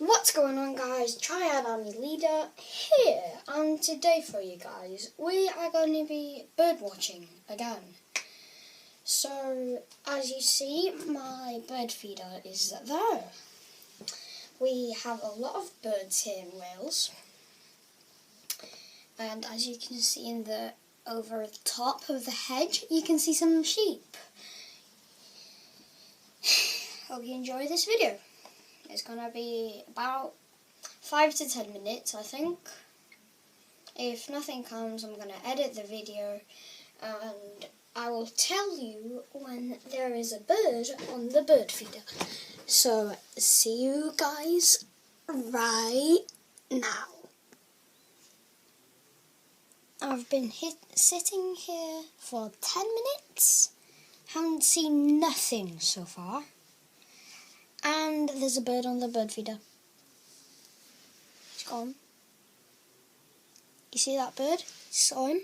What's going on, guys? Triad Army Leader here, and today for you guys we are going to be bird watching again. So as you see, my bird feeder is there. We have a lot of birds here in Wales, and as you can see in the over the top of the hedge, you can see some sheep. Hope you enjoy this video. It's gonna be about 5 to 10 minutes, I think. If nothing comes, I'm gonna edit the video and I will tell you when there is a bird on the bird feeder. So, see you guys right now. I've been sitting here for 10 minutes, haven't seen nothing so far. And there's a bird on the bird feeder. It's gone. You see that bird? You saw him?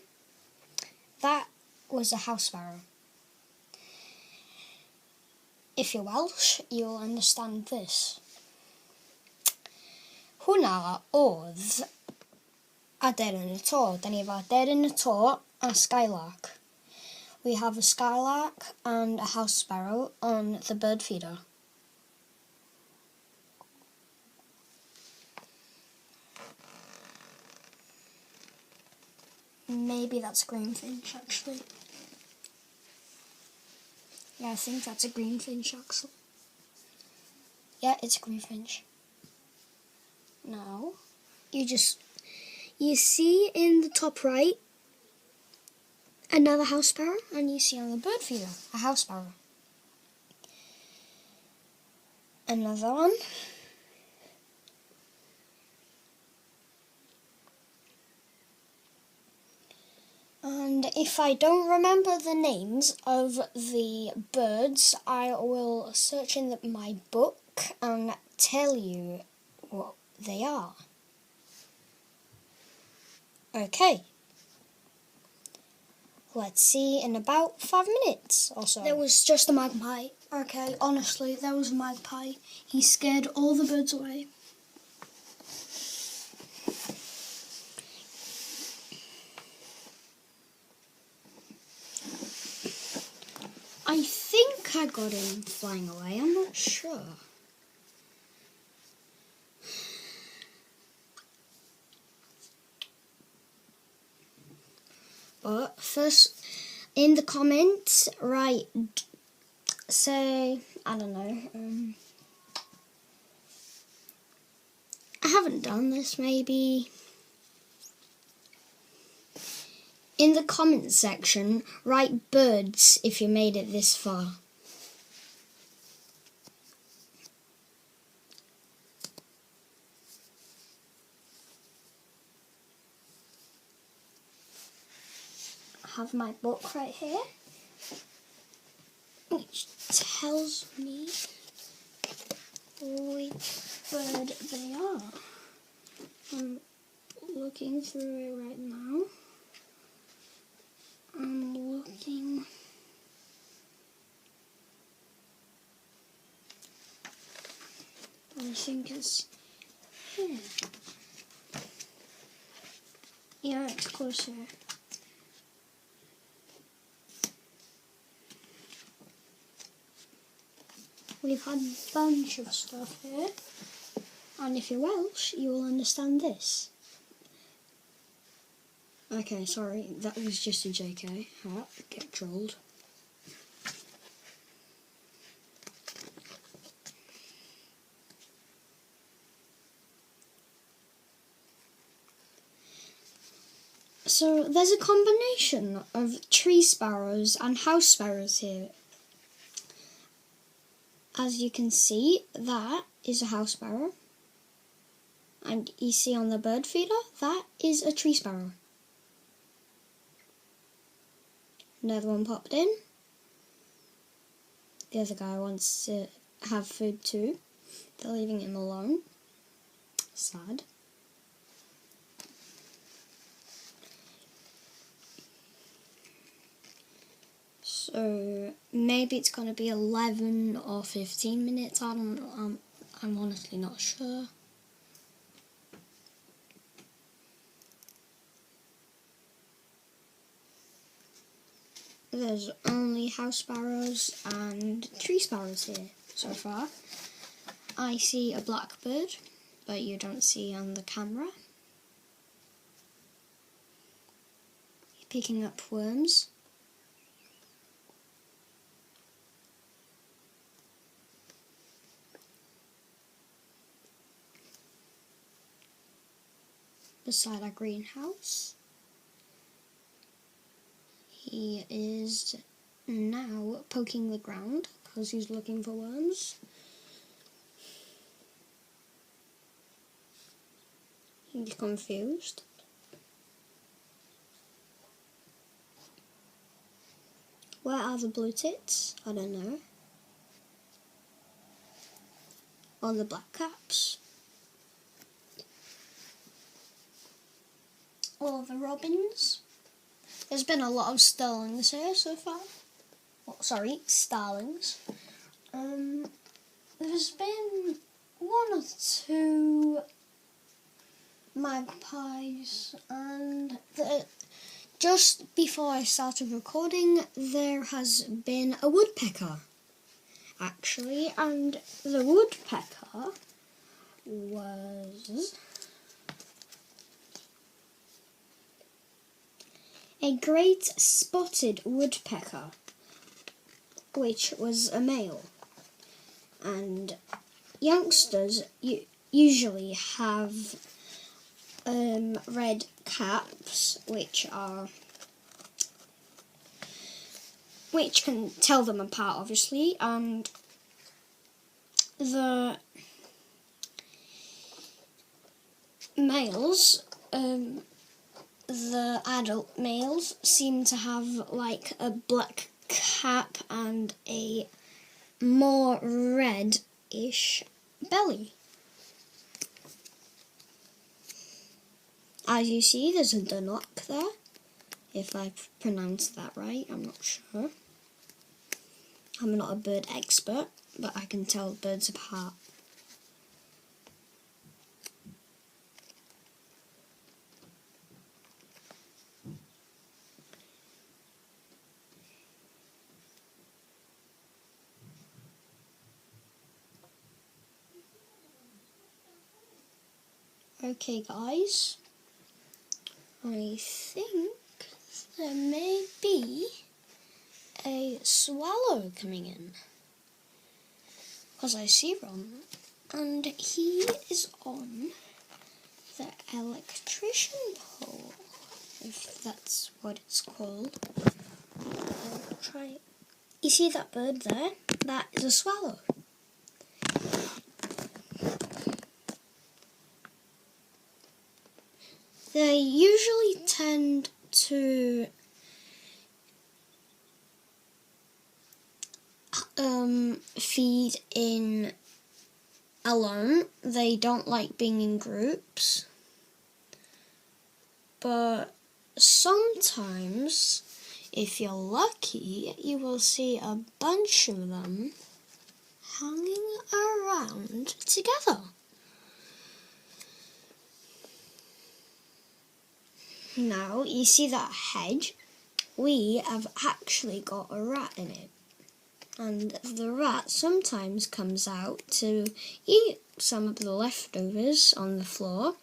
That was a house sparrow. If you're Welsh, you'll understand this. Hwnna oedd aderyn y to. Da ni efo aderyn y to and a skylark. We have a skylark and a house sparrow on the bird feeder. Maybe that's a greenfinch, actually. Yeah, I think that's a greenfinch, actually. Yeah, it's a greenfinch. Now, you see in the top right another house sparrow, and you see on the bird feeder a house sparrow. Another one. And if I don't remember the names of the birds, I will search in my book and tell you what they are. Okay. Let's see in about 5 minutes or so. There was just a magpie. Okay, honestly, there was a magpie. He scared all the birds away. I think I got him flying away, I'm not sure. But first, in the comments, say, I don't know, I haven't done this, maybe. In the comments section, write birds if you made it this far. I have my book right here, which tells me which bird they are. I'm looking through it right now. I'm looking. I think it's here. Yeah, it's closer. We've had a bunch of stuff here, and if you're Welsh, you will understand this. Okay, sorry, that was just a JK. Get trolled. So there's a combination of tree sparrows and house sparrows here. As you can see, that is a house sparrow. And you see on the bird feeder, that is a tree sparrow. Another one popped in. The other guy wants to have food too. They're leaving him alone. Sad. So maybe it's going to be 11 or 15 minutes. I don't know. I'm honestly not sure. there's only house sparrows and tree sparrows here so far. I see a blackbird, but you don't see on the camera. He's picking up worms. Beside our greenhouse. He is now poking the ground because he's looking for worms. He's confused. Where are the blue tits? I don't know. Or the black caps. Or the robins. There's been a lot of starlings here so far. Oh, sorry, starlings. There's been one or two magpies, and just before I started recording, there has been a woodpecker, actually, and the woodpecker was a great spotted woodpecker, which was a male. And youngsters usually have red caps, which can tell them apart, obviously, and the males, the adult males, seem to have like a black cap and a more reddish belly. As you see, there's a dunnock there. If I've pronounced that right, I'm not sure. I'm not a bird expert, but I can tell birds apart. Okay, guys. I think there may be a swallow coming in, because I see one, and he is on the electrician pole, if that's what it's called. I'll try it. You see that bird there? That is a swallow. They usually tend to feed in alone. They don't like being in groups. But sometimes, if you're lucky, you will see a bunch of them hanging around together. Now, you see that hedge? We have actually got a rat in it. And the rat sometimes comes out to eat some of the leftovers on the floor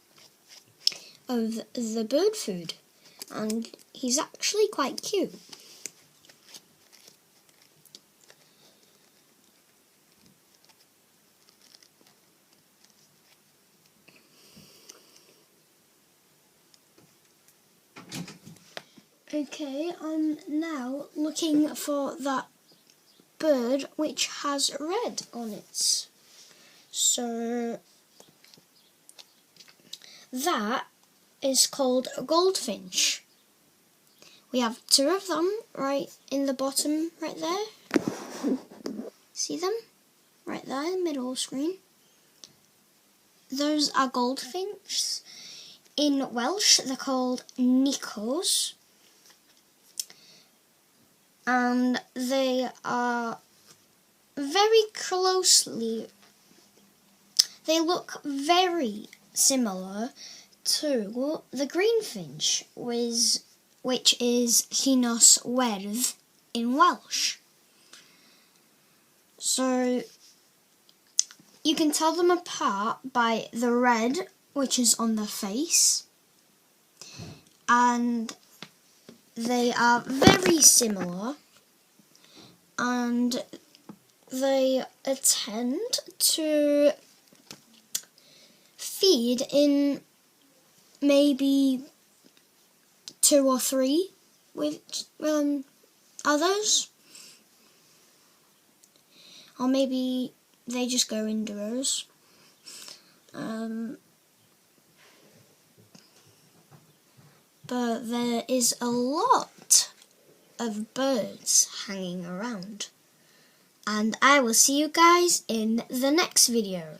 of the bird food. And he's actually quite cute. Okay, I'm now looking for that bird which has red on it. So that is called a goldfinch. We have two of them right in the bottom, right there. See them? Right there, middle of the screen. Those are goldfinches. In Welsh, they're called nicos. And they are very closely, they look very similar to the greenfinch, which is Llinnos Werdd. in Welsh. So you can tell them apart by the red which is on their face, and they are very similar, and they tend to feed in maybe 2 or 3 with others, or maybe they just go indoors. But there is a lot of birds hanging around, and I will see you guys in the next video.